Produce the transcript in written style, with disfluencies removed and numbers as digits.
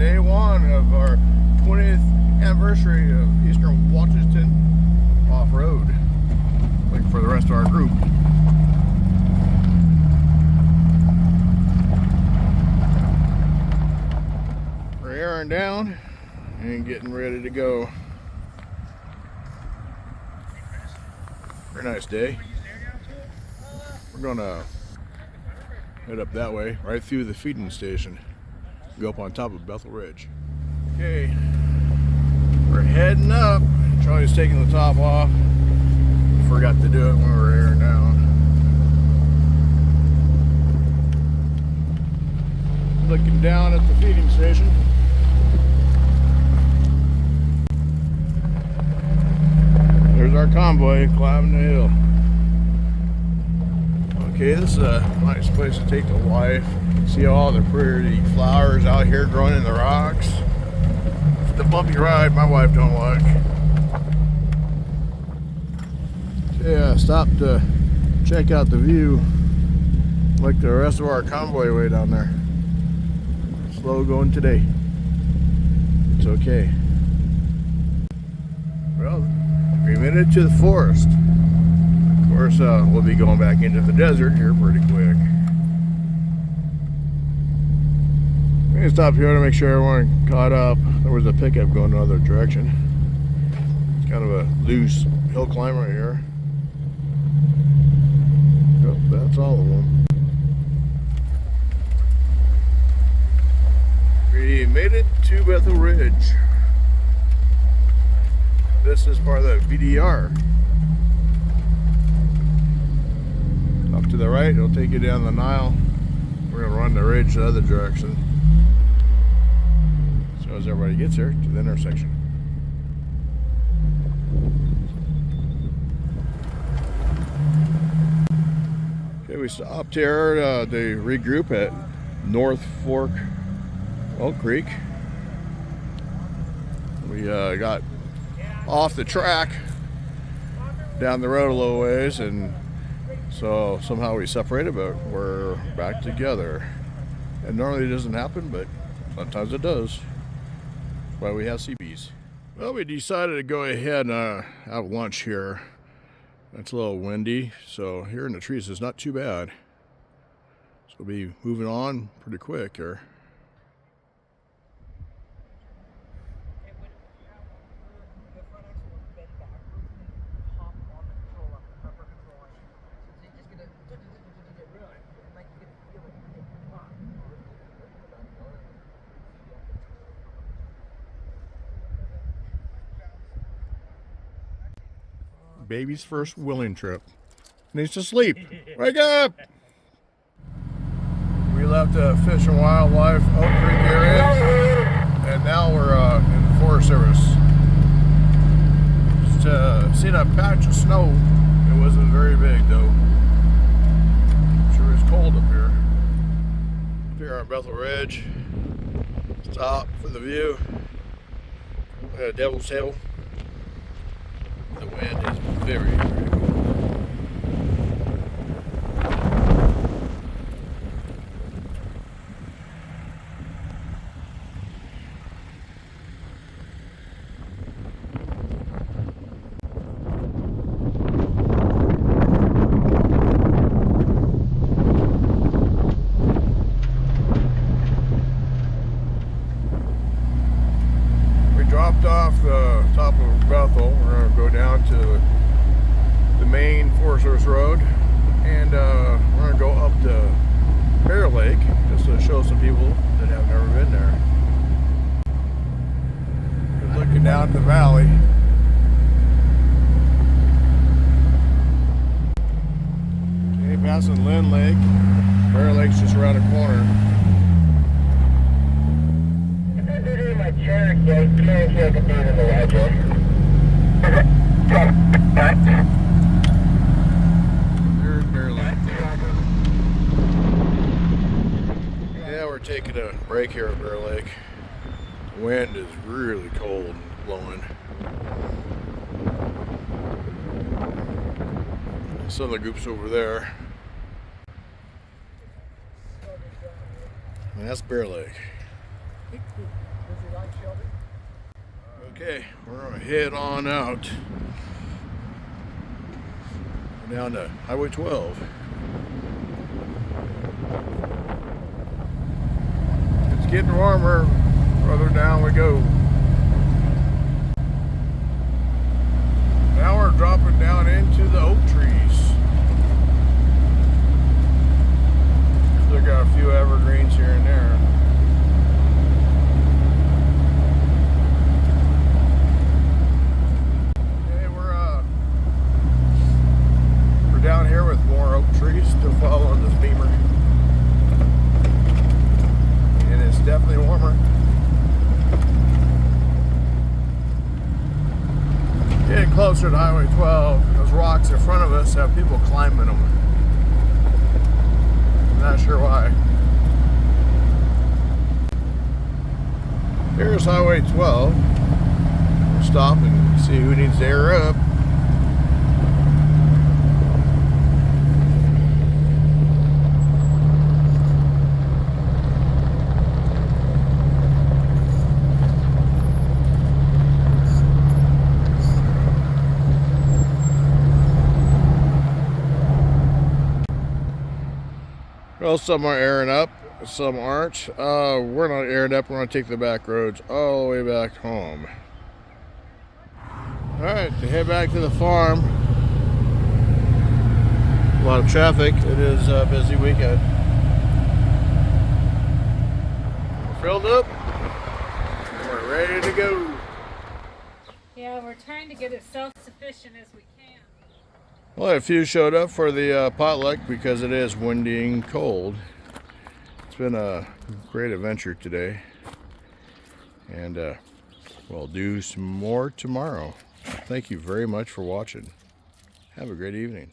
day one of our 20th anniversary of Eastern Washington off-road, like for the rest of our group. We're airing down and getting ready to go. Very nice day. We're gonna head up that way, right through the feeding station. Go up on top of Bethel Ridge. Okay, we're heading up. Charlie's taking the top off. Forgot to do it when we were airing down. Looking down at the feeding station. There's our convoy climbing the hill. Okay, this is a nice place to take the wife. See all the pretty flowers out here growing in the rocks. It's the bumpy ride my wife don't like. Yeah, stopped to check out the view. Like the rest of our convoy way down there. Slow going today. It's okay. Well, we made it to the forest. Of course, we'll be going back into the desert here pretty quick. We're gonna stop here to make sure everyone caught up. There was a pickup going the other direction. It's kind of a loose hill climb right here. Yep, that's all of them. We made it to Bethel Ridge. This is part of the VDR. Up to the right, it'll take you down the Nile. We're gonna run the ridge the other direction. So as everybody gets here to the intersection. Okay, we stopped here to regroup at North Fork Oak Creek. We got off the track down the road a little ways, and so somehow we separated, but we're back together. And normally it doesn't happen, but sometimes it does. That's why we have CBs. Well, we decided to go ahead and have lunch here. It's a little windy, so here in the trees is not too bad. So we'll be moving on pretty quick here. Baby's first wheeling trip. Needs to sleep. Wake up! We left the Fish and Wildlife Oak Creek area, and now we're in the Forest Service. Just seen a patch of snow. It wasn't very big though. Sure is cold up here. Up here on Bethel Ridge. Stop for the view. Devil's Hill. The wind is very, very cold. Dropped off the top of Bethel. We're going to go down to the main Forest Service road, and we're going to go up to Bear Lake just to show some people that have never been there. We're looking down the valley. Okay, passing Lynn Lake. Bear Lake's just around the corner. There's Bear Lake. Yeah, we're taking a break here at Bear Lake. The wind is really cold and blowing. Some of the groups over there. And that's Bear Lake. Okay, we're gonna head on out down to Highway 12. It's getting warmer further down we go. Now we're dropping down into the oak trees. Still got a few evergreens here and there. Down here with more oak trees to follow on this beamer, and it's definitely warmer. Getting closer to Highway 12. Those rocks in front of us have people climbing them. I'm not sure why. Here's Highway 12. We'll stop and see who needs to air up. Well, some are airing up, some aren't. We're not airing up. We're going to take the back roads all the way back home. Alright, to head back to the farm. A lot of traffic. It is a busy weekend. We're filled up. We're ready to go. Yeah, we're trying to get as self-sufficient as we can. Well, a few showed up for the potluck because it is windy and cold. It's been a great adventure today, and we'll do some more tomorrow. Thank you very much for watching. Have a great evening.